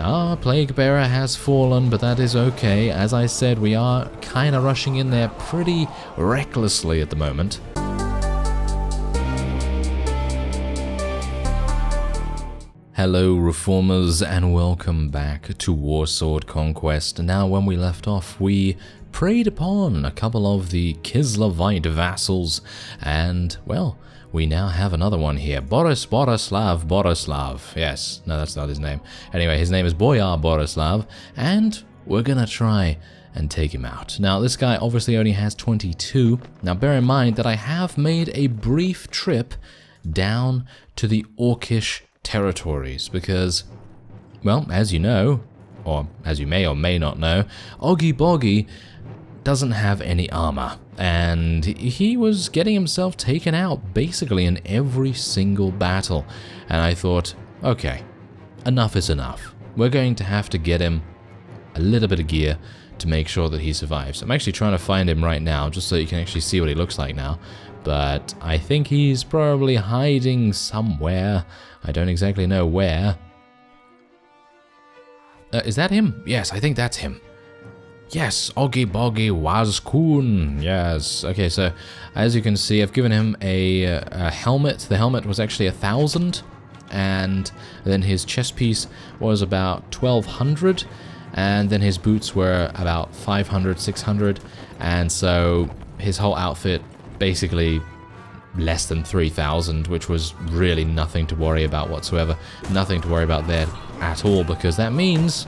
Our Plague Bearer has fallen, but that is okay. As I said, we are kind of rushing in there pretty recklessly at the moment. Hello Reformers, and welcome back to Warsword Conquest. Now, when we left off, we preyed upon a couple of the Kislevite vassals, and, well, we now have another one here. Borislav. Yes, no, that's not his name. Anyway, his name is Boyar Borislav, and we're gonna try and take him out. Now, this guy obviously only has 22. Now, bear in mind that I have made a brief trip down to the Orcish territories because, well, as you know, or as you may or may not know, Oggy Boggy doesn't have any armor, and he was getting himself taken out basically in every single battle. And I thought, okay, enough is enough. We're going to have to get him a little bit of gear to make sure that he survives. I'm actually trying to find him right now just so you can actually see what he looks like now, but I think he's probably hiding somewhere. I don't exactly know where. Is that him? Yes, I think that's him. Yes, Oggy Boggy Wazkoon. Yes. Okay, so as you can see, I've given him a helmet. The helmet was actually 1,000, and then his chest piece was about 1,200, and then his boots were about 500, 600, and so his whole outfit basically less than 3,000, which was really nothing to worry about whatsoever. Nothing to worry about there at all, because that means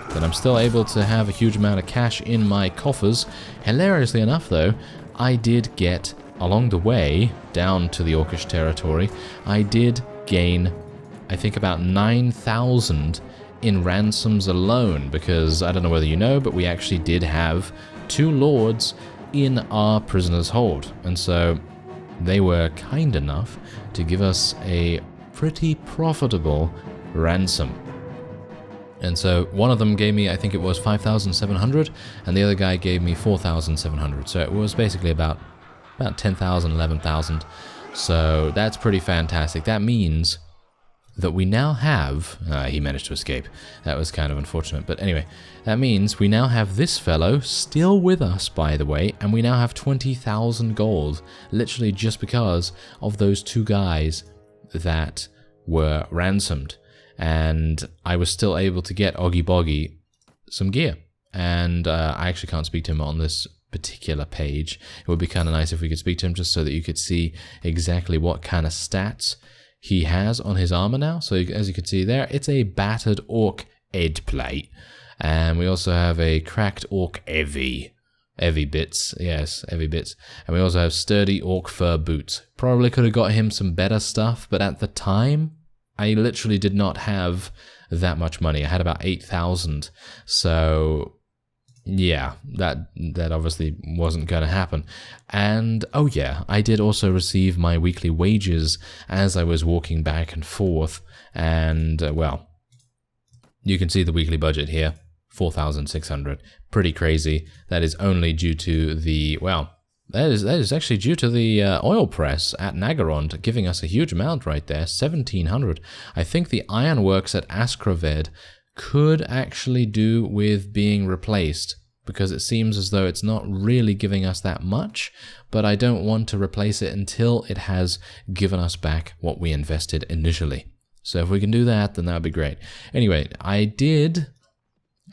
that I'm still able to have a huge amount of cash in my coffers. Hilariously enough, though, I did get, along the way down to the Orcish territory, I did gain, I think, about 9,000 in ransoms alone, because I don't know whether you know, but we actually did have 2 lords in our prisoner's hold, and so they were kind enough to give us a pretty profitable ransom. And so one of them gave me, I think it was 5,700, and the other guy gave me 4,700. So it was basically about 10,000, 11,000. So that's pretty fantastic. That means that we now have... he managed to escape. That was kind of unfortunate. But anyway, that means we now have this fellow still with us, by the way, and we now have 20,000 gold, literally just because of those 2 guys that were ransomed. And I was still able to get Oggy Boggy some gear. And I actually can't speak to him on this particular page. It would be kind of nice if we could speak to him just so that you could see exactly what kind of stats he has on his armor now. So as you can see there, it's a battered orc Ed plate. And we also have a cracked orc Evie bits. Yes, Evie bits. And we also have sturdy orc fur boots. Probably could have got him some better stuff, but at the time, I literally did not have that much money. I had about 8,000. So yeah, that obviously wasn't going to happen. And oh yeah, I did also receive my weekly wages as I was walking back and forth. And well, you can see the weekly budget here, 4,600. Pretty crazy. That is only due to the, well, that is actually due to the oil press at Nagorond giving us a huge amount right there, 1,700. I think the ironworks at Askraved could actually do with being replaced, because it seems as though it's not really giving us that much, but I don't want to replace it until it has given us back what we invested initially. So if we can do that, then that would be great. Anyway, I did,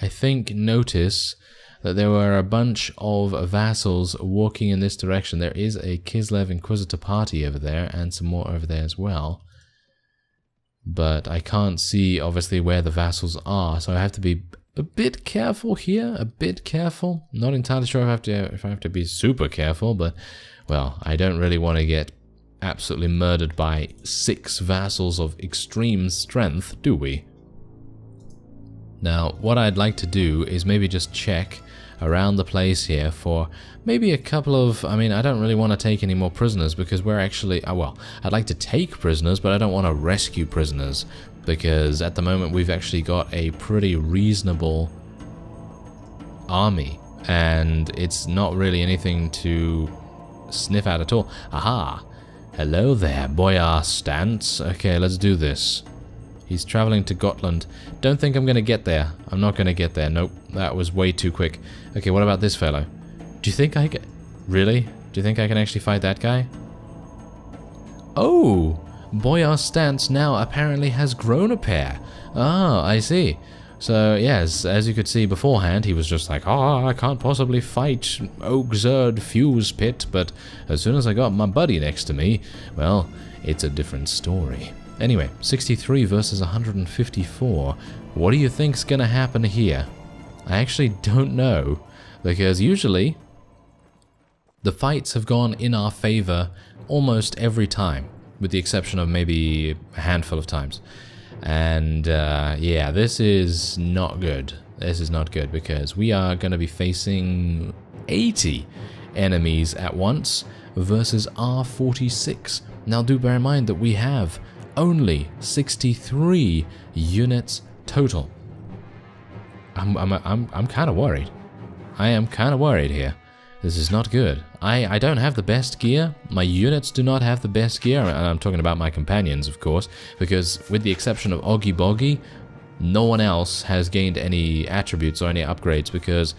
I think, notice that there were a bunch of vassals walking in this direction. There is a Kislev Inquisitor party over there, and some more over there as well. But I can't see, obviously, where the vassals are, so I have to be a bit careful here, a bit careful. Not entirely sure if I have to be super careful, but, well, I don't really want to get absolutely murdered by 6 vassals of extreme strength, do we? Now, what I'd like to do is maybe just check around the place here for maybe a couple of, I mean, I don't really want to take any more prisoners because we're actually, well, I'd like to take prisoners, but I don't want to rescue prisoners because at the moment we've actually got a pretty reasonable army and it's not really anything to sniff at all. Aha! Hello there, Boyar Stance. Okay, let's do this. He's traveling to Gotland. Don't think I'm going to get there. I'm not going to get there. Nope, that was way too quick. Okay, what about this fellow? Do you think I can... Really? Do you think I can actually fight that guy? Oh! Boyar's stance now apparently has grown a pair. Ah, I see. So, yes, as you could see beforehand, he was just like, oh, I can't possibly fight Oakzurd Fusepit, but as soon as I got my buddy next to me, well, it's a different story. Anyway, 63 versus 154. What do you think's gonna happen here? I actually don't know, because usually the fights have gone in our favor almost every time, with the exception of maybe a handful of times. And yeah, this is not good. This is not good because we are going to be facing 80 enemies at once versus R46. Now do bear in mind that we have only 63 units total. I'm kind of worried. I am kind of worried here. This is not good. I don't have the best gear. My units do not have the best gear. And I'm talking about my companions, of course, because with the exception of Oggy Boggy, no one else has gained any attributes or any upgrades, because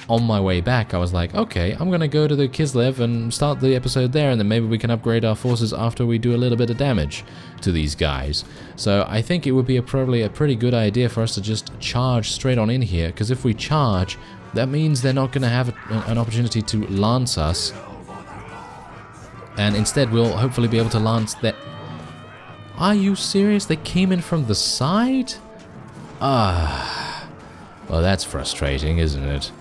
on my way back, I was like, okay, I'm going to go to the Kislev and start the episode there, and then maybe we can upgrade our forces after we do a little bit of damage to these guys. So I think it would be probably a pretty good idea for us to just charge straight on in here, because if we charge, that means they're not going to have an opportunity to lance us. And instead, we'll hopefully be able to lance that. Are you serious? They came in from the side? Ah. Well, that's frustrating, isn't it?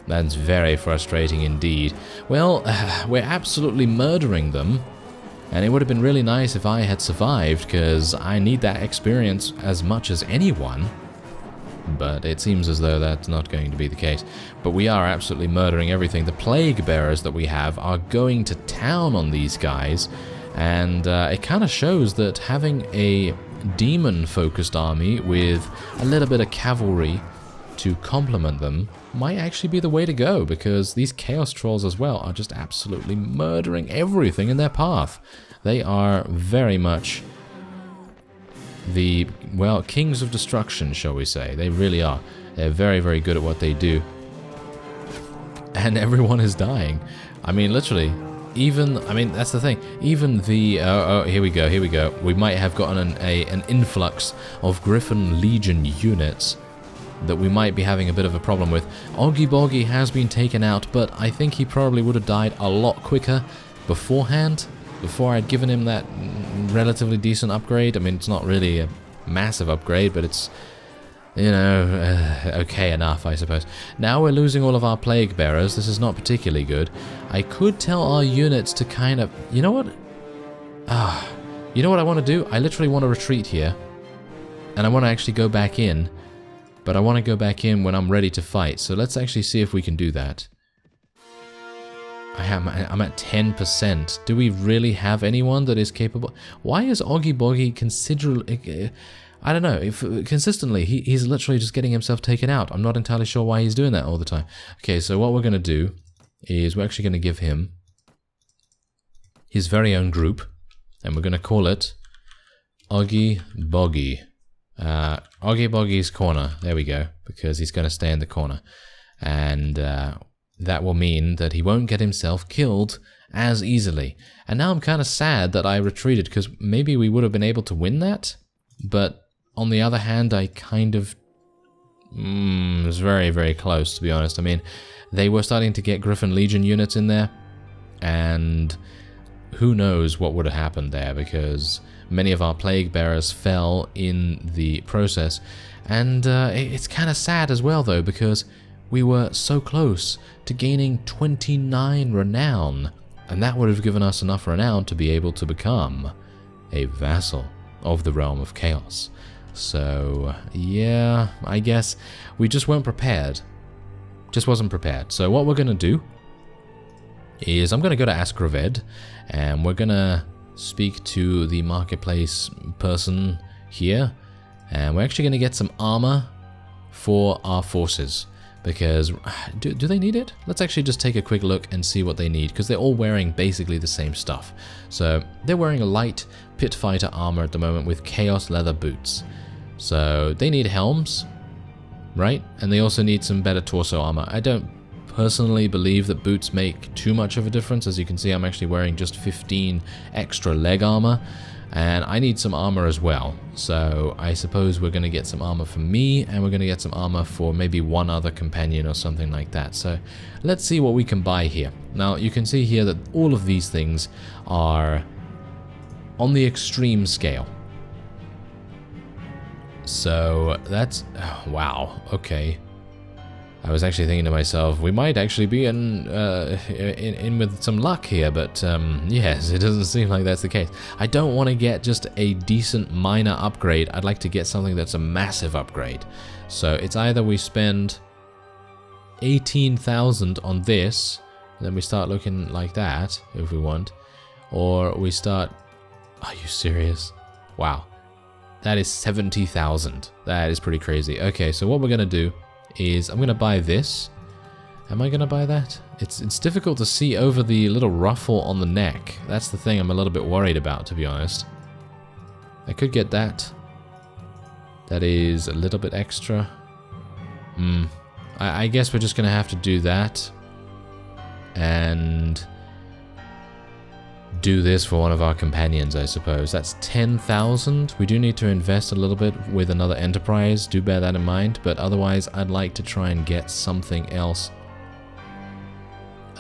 That's very frustrating indeed. Well, we're absolutely murdering them. And it would have been really nice if I had survived, because I need that experience as much as anyone. But it seems as though that's not going to be the case. But we are absolutely murdering everything. The plague bearers that we have are going to town on these guys, and it kind of shows that having a demon-focused army with a little bit of cavalry to complement them might actually be the way to go, because these chaos trolls as well are just absolutely murdering everything in their path. They are very much the, well, kings of destruction, shall we say. They really are. They're very, very good at what they do. And everyone is dying. I mean, literally, even, I mean, that's the thing. Even the, oh, here we go, here we go. We might have gotten an influx of Griffin Legion units that we might be having a bit of a problem with. Oggy Boggy has been taken out, but I think he probably would have died a lot quicker beforehand, before I'd given him that relatively decent upgrade. I mean, it's not really a massive upgrade, but it's, you know, okay enough, I suppose. Now we're losing all of our plague bearers. This is not particularly good. I could tell our units to kind of, you know what? You know what I want to do? I literally want to retreat here, and I want to actually go back in, but I want to go back in when I'm ready to fight. So let's actually see if we can do that. I'm at 10%. Do we really have anyone that is capable? Why is Oggy Boggy considerably... I don't know. If consistently, he's literally just getting himself taken out. I'm not entirely sure why he's doing that all the time. Okay, so what we're going to do is we're actually going to give him his very own group, and we're going to call it Oggy Boggy. Oggy Boggy's corner. There we go, because he's going to stay in the corner. And... that will mean that he won't get himself killed as easily. And now I'm kind of sad that I retreated, because maybe we would have been able to win that. But on the other hand, I kind of... it was very, very close, to be honest. I mean, they were starting to get Griffin Legion units in there. And who knows what would have happened there, because many of our plague bearers fell in the process. And it's kind of sad as well, though, because we were so close to gaining 29 renown, and that would have given us enough renown to be able to become a vassal of the realm of chaos. So, yeah, I guess we just weren't prepared. Just wasn't prepared. So what we're going to do is I'm going to go to Askraved, and we're going to speak to the marketplace person here, and we're actually going to get some armor for our forces. Because, do they need it? Let's actually just take a quick look and see what they need, because they're all wearing basically the same stuff. So, they're wearing a light pit fighter armor at the moment with chaos leather boots. So they need helms, right? And they also need some better torso armor. I don't personally believe that boots make too much of a difference. As you can see, I'm actually wearing just 15 extra leg armor, and I need some armor as well. So I suppose we're going to get some armor for me, and we're going to get some armor for maybe one other companion or something like that. So let's see what we can buy here. Now you can see here that all of these things are on the extreme scale. So that's, oh, wow, okay. I was actually thinking to myself, we might actually be in with some luck here, but yes, it doesn't seem like that's the case. I don't want to get just a decent minor upgrade. I'd like to get something that's a massive upgrade. So it's either we spend 18,000 on this, and then we start looking like that, if we want, or we start... Are you serious? Wow. That is 70,000. That is pretty crazy. Okay, so what we're going to do is I'm going to buy this. Am I going to buy that? It's difficult to see over the little ruffle on the neck. That's the thing I'm a little bit worried about, to be honest. I could get that. That is a little bit extra. I guess we're just going to have to do that. And do this for one of our companions, I suppose. That's 10,000. We do need to invest a little bit with another enterprise, do bear that in mind, but otherwise I'd like to try and get something else.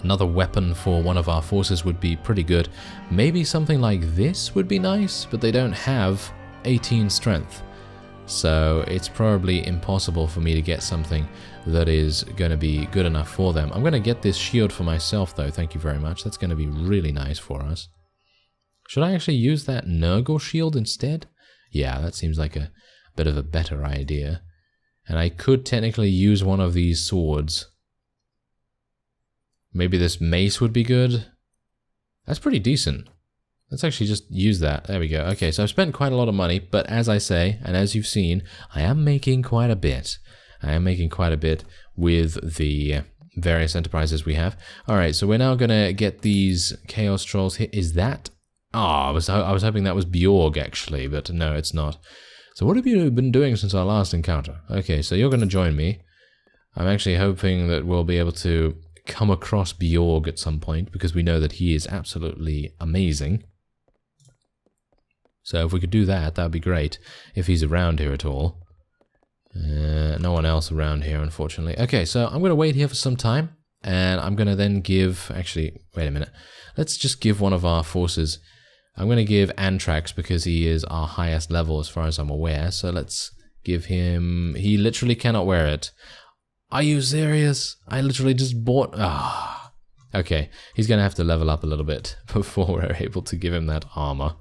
Another weapon for one of our forces would be pretty good. Maybe something like this would be nice, but they don't have 18 strength. So it's probably impossible for me to get something that is going to be good enough for them. I'm going to get this shield for myself though, thank you very much. That's going to be really nice for us. Should I actually use that Nurgle shield instead? Yeah, that seems like a bit of a better idea. And I could technically use one of these swords. Maybe this mace would be good. That's pretty decent. Let's actually just use that. There we go. Okay, so I've spent quite a lot of money, but as I say, and as you've seen, I am making quite a bit. I am making quite a bit with the various enterprises we have. Alright, so we're now going to get these Chaos Trolls here. Is that... Oh, I was hoping that was Bjorg, actually, but no, it's not. So what have you been doing since our last encounter? Okay, so you're going to join me. I'm actually hoping that we'll be able to come across Bjorg at some point, because we know that he is absolutely amazing. So if we could do that, that would be great, if he's around here at all. No one else around here, unfortunately. Okay, so I'm going to wait here for some time, and I'm going to then give... Actually, wait a minute. Let's just give one of our forces... I'm going to give Antrax, because he is our highest level as far as I'm aware. So let's give him... He literally cannot wear it. Are you serious? I literally just bought... Ah. Okay, he's going to have to level up a little bit before we're able to give him that armor.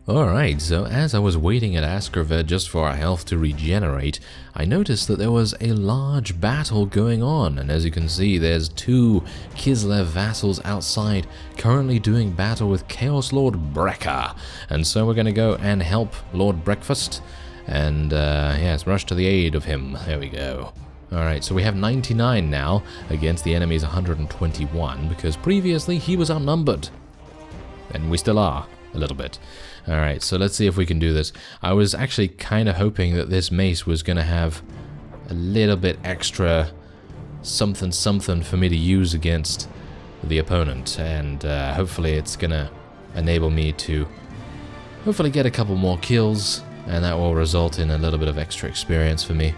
Alright, so as I was waiting at Askerved just for our health to regenerate, I noticed that there was a large battle going on, and as you can see, there's 2 Kislev vassals outside currently doing battle with Chaos Lord Brecker. And so we're going to go and help Lord Breakfast, and yes, rush to the aid of him. There we go. Alright, so we have 99 now against the enemy's 121, because previously he was outnumbered. And we still are, a little bit. Alright, so let's see if we can do this. I was actually kind of hoping that this mace was going to have a little bit extra something for me to use against the opponent, and hopefully it's going to enable me to hopefully get a couple more kills, and that will result in a little bit of extra experience for me.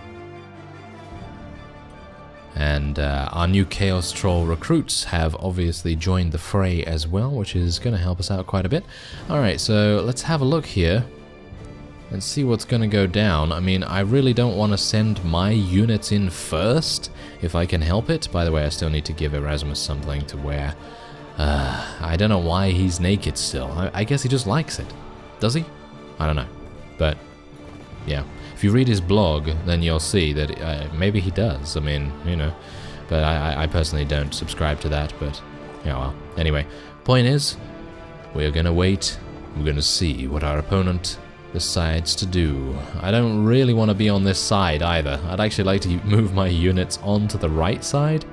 And our new Chaos Troll recruits have obviously joined the fray as well, which is going to help us out quite a bit. Alright, so let's have a look here and see what's going to go down. I mean, I really don't want to send my units in first, if I can help it. By the way, I still need to give Erasmus something to wear. I don't know why he's naked still. I guess he just likes it. Does he? I don't know. But, yeah. If you read his blog, then you'll see that maybe he does. I mean, you know, but I personally don't subscribe to that, but, yeah, well. Anyway, point is, we're gonna wait, we're gonna see what our opponent decides to do. I don't really want to be on this side either. I'd actually like to move my units onto the right side.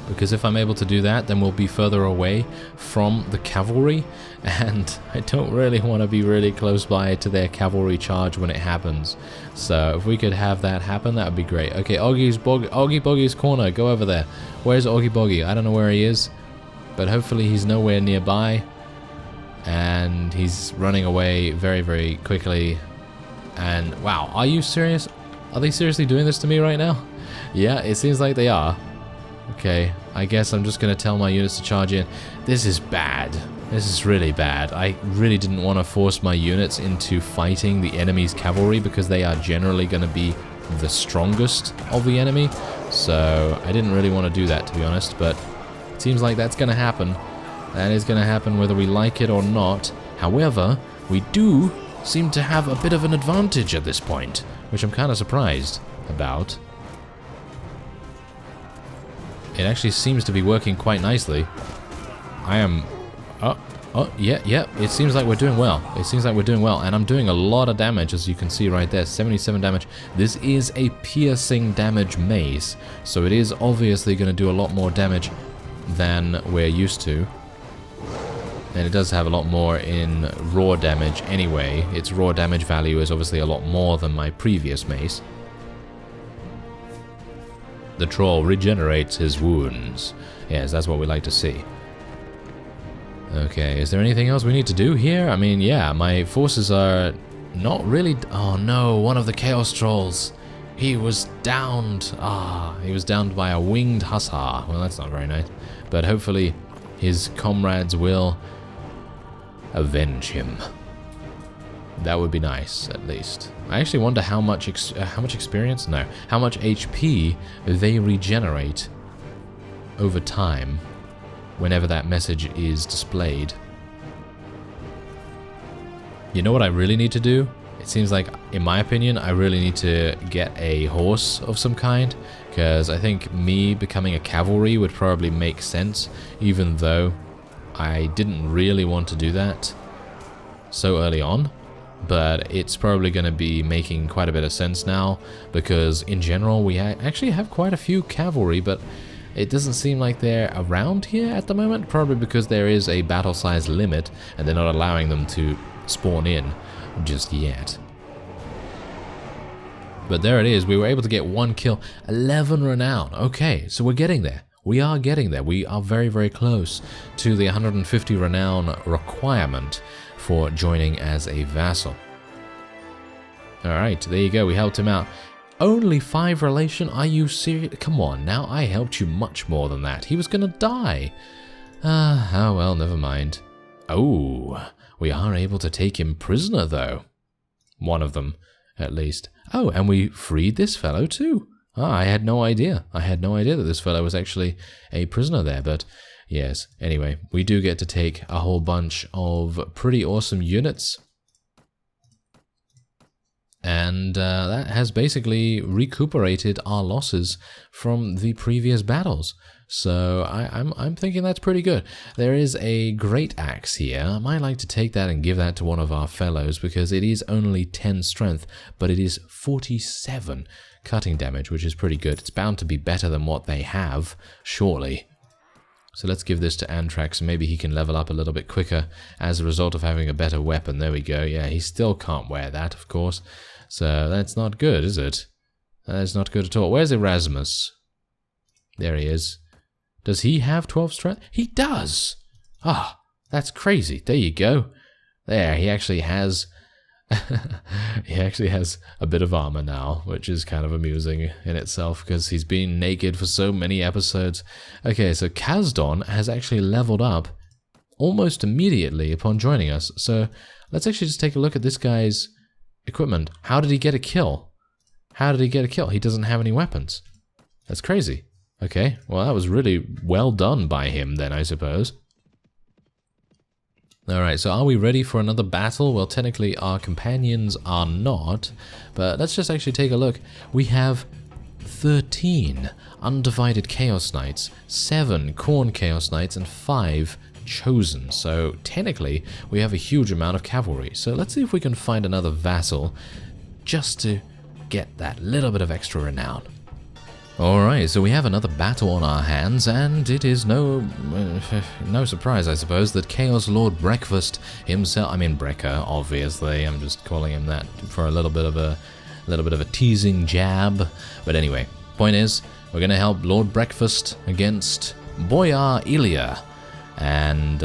because if I'm able to do that, then we'll be further away from the cavalry, and I don't really want to be really close by to their cavalry charge when it happens. So if we could have that happen, that would be great. Okay, Oggy Boggy's corner, go over there. Where's Oggy Boggy? I don't know where he is, but hopefully he's nowhere nearby, and he's running away very, very quickly. And wow, are you serious? Are they seriously doing this to me right now? Yeah, it seems like they are. Okay, I guess I'm just going to tell my units to charge in. This is bad. This is really bad. I really didn't want to force my units into fighting the enemy's cavalry because they are generally going to be the strongest of the enemy. So I didn't really want to do that, to be honest, but it seems like that's going to happen. That is going to happen whether we like it or not. However, we do seem to have a bit of an advantage at this point, which I'm kind of surprised about. It actually seems to be working quite nicely. I am... yeah, it seems like we're doing well. It seems like we're doing well, and I'm doing a lot of damage, as you can see right there, 77 damage. This is a piercing damage mace, so it is obviously going to do a lot more damage than we're used to. And it does have a lot more in raw damage anyway. Its raw damage value is obviously a lot more than my previous mace. The troll regenerates his wounds. Yes, that's what we like to see. Okay, is there anything else we need to do here? I mean, yeah, my forces are not really... Oh no, one of the Chaos Trolls. He was downed. He was downed by a winged hussar. Well, that's not very nice. But hopefully his comrades will avenge him. That would be nice, at least. I actually wonder how much experience? No. How much HP they regenerate over time whenever that message is displayed. You know what I really need to do? It seems like, in my opinion, I really need to get a horse of some kind, because I think me becoming a cavalry would probably make sense, even though I didn't really want to do that so early on. But it's probably going to be making quite a bit of sense now, because in general we actually have quite a few cavalry, but it doesn't seem like they're around here at the moment, probably because there is a battle size limit and they're not allowing them to spawn in just yet. But there it is, we were able to get 1 kill, 11 renown. Okay, so we're getting there. We are getting there. We are very, very close to the 150 renown requirement for joining as a vassal. Alright, there you go, we helped him out. Only 5 relation? Are you serious? Come on, now I helped you much more than that. He was gonna die. Oh well, never mind. Oh, we are able to take him prisoner though. One of them, at least. Oh, and we freed this fellow too. I had no idea. I had no idea that this fellow was actually a prisoner there, but yes. Anyway, we do get to take a whole bunch of pretty awesome units. And that has basically recuperated our losses from the previous battles. So I'm thinking that's pretty good. There is a great axe here. I might like to take that and give that to one of our fellows, because it is only 10 strength, but it is 47 cutting damage, which is pretty good. It's bound to be better than what they have, surely. So let's give this to Antrax, and maybe he can level up a little bit quicker as a result of having a better weapon. There we go. Yeah, he still can't wear that, of course. So that's not good, is it? That's not good at all. Where's Erasmus? There he is. Does he have 12 strength? He does! Ah, that's crazy. There you go. There, he actually has... he actually has a bit of armor now, which is kind of amusing in itself, because he's been naked for so many episodes. Okay, so Kazdon has actually leveled up almost immediately upon joining us. So let's actually just take a look at this guy's equipment. How did he get a kill? How did he get a kill? He doesn't have any weapons. That's crazy. Okay, well that was really well done by him then, I suppose. Alright, so are we ready for another battle? Well, technically our companions are not, but let's just actually take a look. We have 13 undivided Chaos Knights, 7 Khorne Chaos Knights, and 5 Chosen. So technically we have a huge amount of cavalry. So let's see if we can find another vassal just to get that little bit of extra renown. Alright, so we have another battle on our hands, and it is no surprise, I suppose, that Chaos Lord Breakfast himself, I mean Brecker, obviously, I'm just calling him that for a little bit of a teasing jab, but anyway, point is, we're going to help Lord Breakfast against Boyar Ilya, and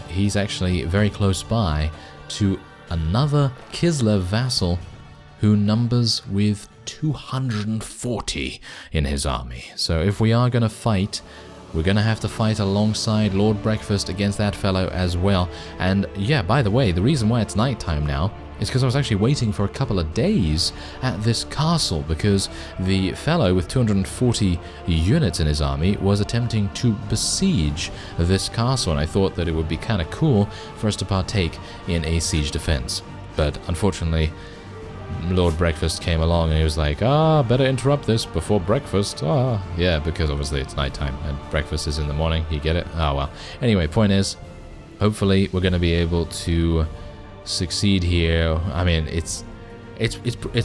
he's actually very close by to another Kislev vassal who numbers with 240 in his army. So if we are going to fight, we're going to have to fight alongside Lord Breakfast against that fellow as well. And yeah, by the way, the reason why it's nighttime now is because I was actually waiting for a couple of days at this castle, because the fellow with 240 units in his army was attempting to besiege this castle, and I thought that it would be kind of cool for us to partake in a siege defense. But unfortunately, Lord Breakfast came along and he was like, better interrupt this before breakfast. Yeah, because obviously it's nighttime and breakfast is in the morning. You get it? Well. Anyway, point is, hopefully we're going to be able to succeed here. I mean, it's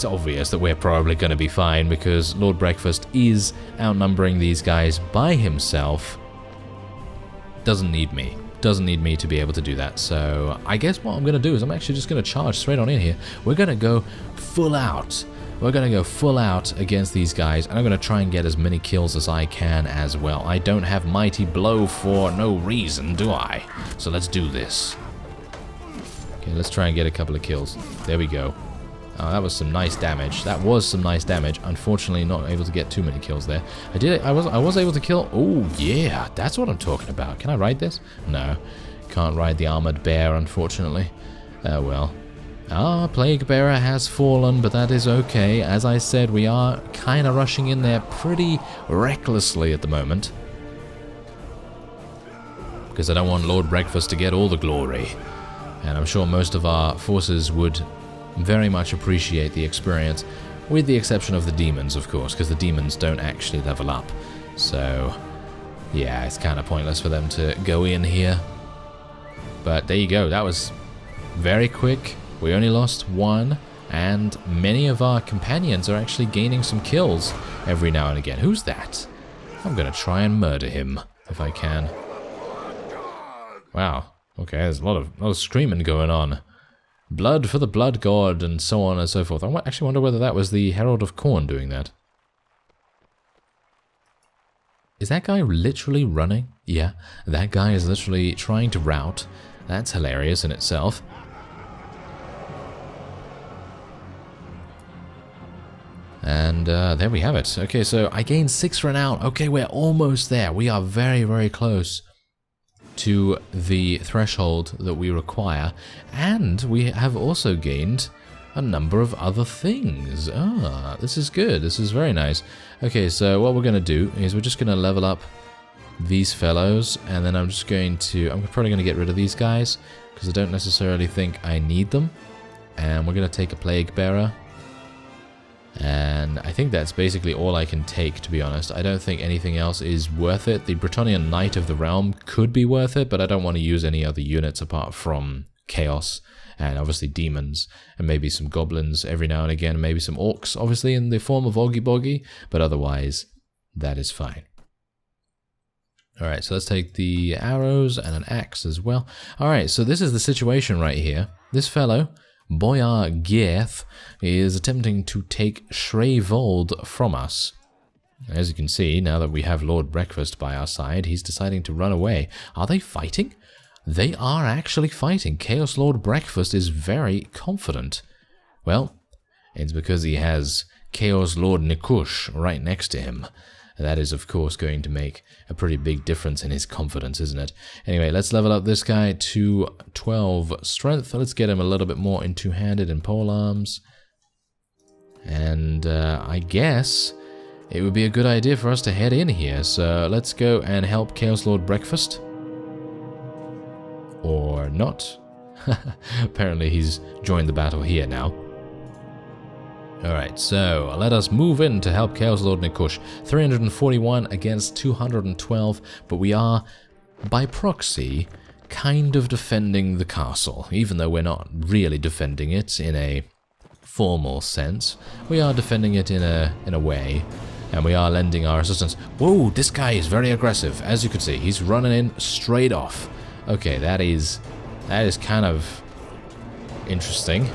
obvious that we're probably going to be fine, because Lord Breakfast is outnumbering these guys by himself. Doesn't need me to be able to do that. So I guess what I'm going to do is I'm actually just going to charge straight on in here. We're going to go full out. We're going to go full out against these guys, and I'm going to try and get as many kills as I can as well. I don't have Mighty Blow for no reason, do I? So let's do this. Okay, let's try and get a couple of kills. There we go. Oh, that was some nice damage. That was some nice damage. Unfortunately, not able to get too many kills there. I was able to kill. Oh yeah, that's what I'm talking about. Can I ride this? No, can't ride the armored bear, unfortunately. Oh well. Our plague bearer has fallen, but that is okay. As I said, we are kind of rushing in there pretty recklessly at the moment, because I don't want Lord Breakfast to get all the glory, and I'm sure most of our forces would very much appreciate the experience, with the exception of the demons, of course, because the demons don't actually level up. So yeah, it's kind of pointless for them to go in here. But there you go, that was very quick. We only lost one, and many of our companions are actually gaining some kills every now and again. Who's that? I'm gonna try and murder him if I can. Wow, okay, there's a lot of screaming going on. Blood for the blood god, and so on and so forth. I actually wonder whether that was the Herald of Khorne doing that. Is that guy literally running? Yeah, that guy is literally trying to rout. That's hilarious in itself. And there we have it. Okay, so I gained 6 renown. Okay, we're almost there. We are very, very close to the threshold that we require, and we have also gained a number of other things. This is good. This is very nice. Okay, so what we're going to do is we're just going to level up these fellows, and then I'm probably going to get rid of these guys, because I don't necessarily think I need them, and we're going to take a plague bearer. And I think that's basically all I can take, to be honest. I don't think anything else is worth it. The Bretonnian Knight of the Realm could be worth it, but I don't want to use any other units apart from Chaos, and obviously demons, and maybe some goblins every now and again, maybe some orcs, obviously in the form of Oggy Boggy, but otherwise, that is fine. Alright, so let's take the arrows and an axe as well. Alright, so this is the situation right here. This fellow, Boyar Geth, is attempting to take Shrevold from us. As you can see, now that we have Lord Breakfast by our side, he's deciding to run away. Are they fighting? They are actually fighting. Chaos Lord Breakfast is very confident. Well, it's because he has Chaos Lord Nikush right next to him. That is, of course, going to make a pretty big difference in his confidence, isn't it? Anyway, let's level up this guy to 12 strength. Let's get him a little bit more in two-handed and polearms. And I guess it would be a good idea for us to head in here. So let's go and help Chaos Lord Breakfast. Or not. Apparently he's joined the battle here now. Alright, so let us move in to help Chaos Lord Nikush. 341 against 212, but we are, by proxy, kind of defending the castle. Even though we're not really defending it in a formal sense, we are defending it in a way. and we are lending our assistance. Whoa, this guy is very aggressive. As you can see, he's running in straight off. Okay, that is kind of interesting.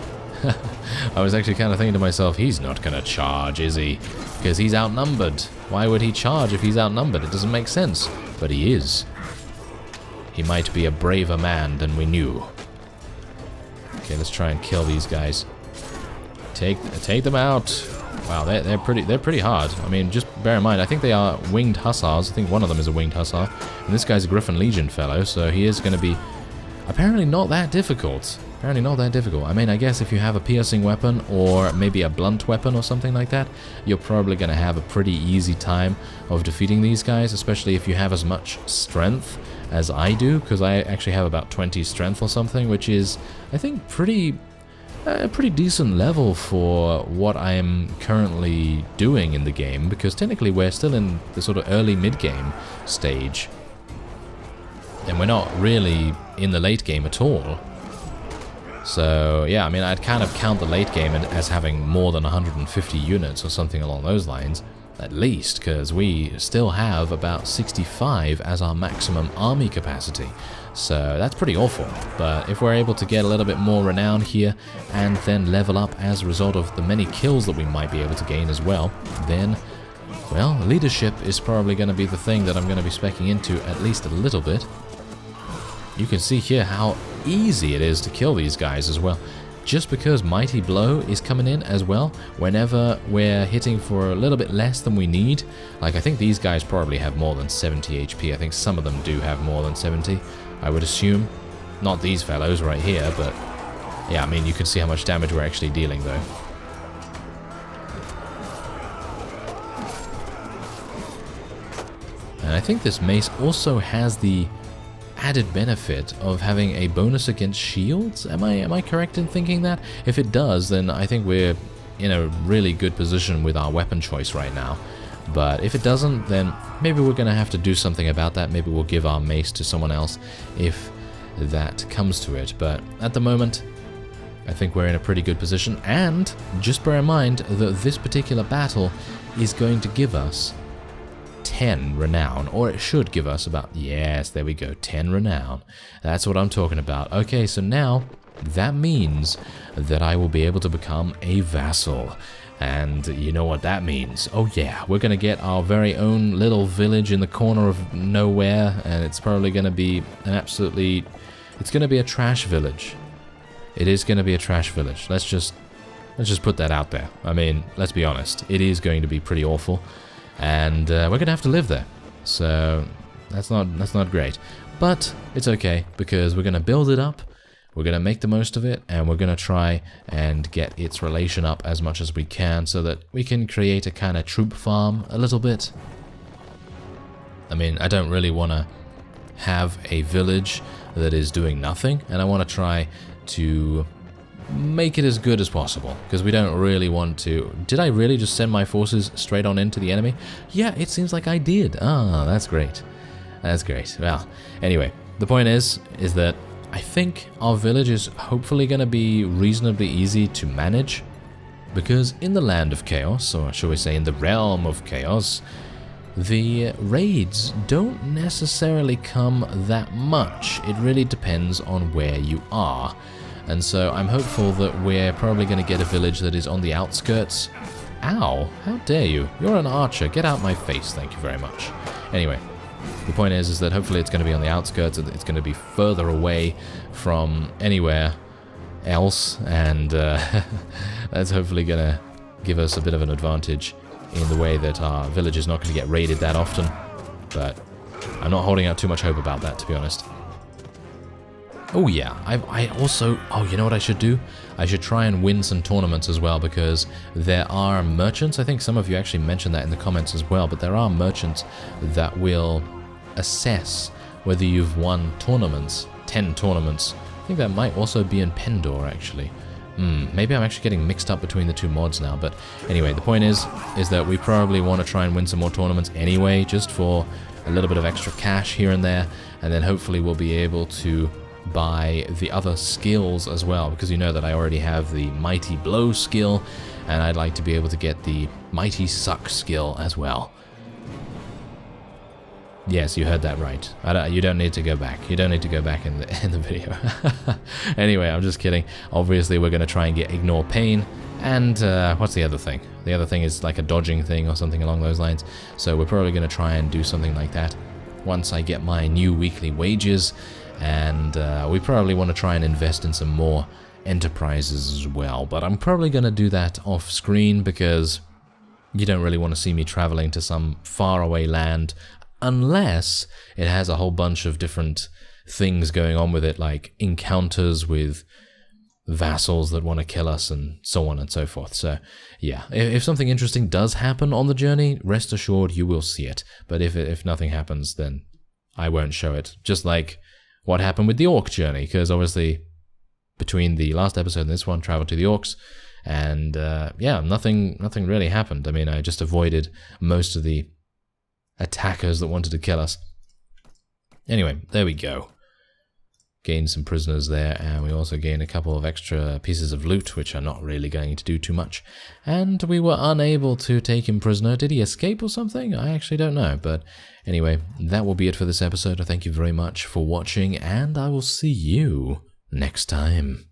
I was actually kind of thinking to myself, he's not going to charge, is he? Because he's outnumbered. Why would he charge if he's outnumbered? It doesn't make sense. But he is. He might be a braver man than we knew. Okay, let's try and kill these guys. Take them out. Wow, they're pretty hard. I mean, just bear in mind, I think they are winged hussars. I think one of them is a winged hussar. And this guy's a Griffin Legion fellow, so he is going to be apparently not that difficult. Apparently not that difficult. I mean, I guess if you have a piercing weapon or maybe a blunt weapon or something like that, you're probably going to have a pretty easy time of defeating these guys, especially if you have as much strength as I do, because I actually have about 20 strength or something, which is, I think, a pretty decent level for what I'm currently doing in the game, because technically we're still in the sort of early mid-game stage, and we're not really in the late game at all. So, yeah, I mean, I'd kind of count the late game as having more than 150 units or something along those lines, at least, because we still have about 65 as our maximum army capacity. So that's pretty awful. But if we're able to get a little bit more renown here and then level up as a result of the many kills that we might be able to gain as well, then, well, leadership is probably going to be the thing that I'm going to be speccing into at least a little bit. You can see here how easy it is to kill these guys as well. Just because Mighty Blow is coming in as well, whenever we're hitting for a little bit less than we need. Like, I think these guys probably have more than 70 HP. I think some of them do have more than 70, I would assume. Not these fellows right here, but yeah, I mean, you can see how much damage we're actually dealing, though. And I think this mace also has the added benefit of having a bonus against shields. Am I correct in thinking that? If it does, then I think we're in a really good position with our weapon choice right now. But if it doesn't, then maybe we're going to have to do something about that. Maybe we'll give our mace to someone else if that comes to it. But at the moment, I think we're in a pretty good position. And just bear in mind that this particular battle is going to give us 10 renown, or it should give us about, yes, there we go, 10 renown. That's what I'm talking about. Okay, so now that means that I will be able to become a vassal. And you know what that means. Oh yeah, we're going to get our very own little village in the corner of nowhere, and it's probably going to be an absolutely, it's going to be a trash village. It is going to be a trash village. Let's just put that out there. I mean, let's be honest, it is going to be pretty awful. And we're going to have to live there. So that's not great. But it's okay, because we're going to build it up, we're going to make the most of it, and we're going to try and get its relation up as much as we can so that we can create a kind of troop farm a little bit. I mean, I don't really want to have a village that is doing nothing, and I want to try to make it as good as possible, because we don't really want to... Did I really just send my forces straight on into the enemy? Yeah, it seems like I did. Ah, that's great. That's great. Well, anyway, the point is that I think our village is hopefully going to be reasonably easy to manage, because in the land of chaos, or shall we say in the realm of chaos, the raids don't necessarily come that much. It really depends on where you are. And so I'm hopeful that we're probably going to get a village that is on the outskirts. Ow, how dare you? You're an archer. Get out my face, thank you very much. Anyway, the point is that hopefully it's going to be on the outskirts, it's going to be further away from anywhere else, and that's hopefully going to give us a bit of an advantage in the way that our village is not going to get raided that often. But I'm not holding out too much hope about that, to be honest. Oh yeah, I also, oh, you know what I should do? I should try and win some tournaments as well, because there are merchants, I think some of you actually mentioned that in the comments as well, but there are merchants that will assess whether you've won tournaments, 10 tournaments. I think that might also be in Pendor, actually. Maybe I'm actually getting mixed up between the two mods now, but anyway, the point is that we probably want to try and win some more tournaments anyway, just for a little bit of extra cash here and there, and then hopefully we'll be able to buy the other skills as well, because you know that I already have the Mighty Blow skill, and I'd like to be able to get the Mighty Suck skill as well. Yes, you heard that right. You don't need to go back. You don't need to go back in the video. Anyway, I'm just kidding. Obviously, we're going to try and get Ignore Pain. And what's the other thing? The other thing is like a dodging thing or something along those lines. So we're probably going to try and do something like that once I get my new weekly wages. And we probably want to try and invest in some more enterprises as well. But I'm probably going to do that off screen because you don't really want to see me traveling to some faraway land unless it has a whole bunch of different things going on with it, like encounters with vassals that want to kill us and so on and so forth. So yeah, if something interesting does happen on the journey, rest assured you will see it. But if nothing happens, then I won't show it. Just like what happened with the Orc journey, because obviously between the last episode and this one, traveled to the Orcs, and yeah, nothing really happened. I mean, I just avoided most of the attackers that wanted to kill us. Anyway, there we go. Gained some prisoners there, and we also gained a couple of extra pieces of loot, which are not really going to do too much. And we were unable to take him prisoner. Did he escape or something? I actually don't know. But anyway, that will be it for this episode. Thank you very much for watching, and I will see you next time.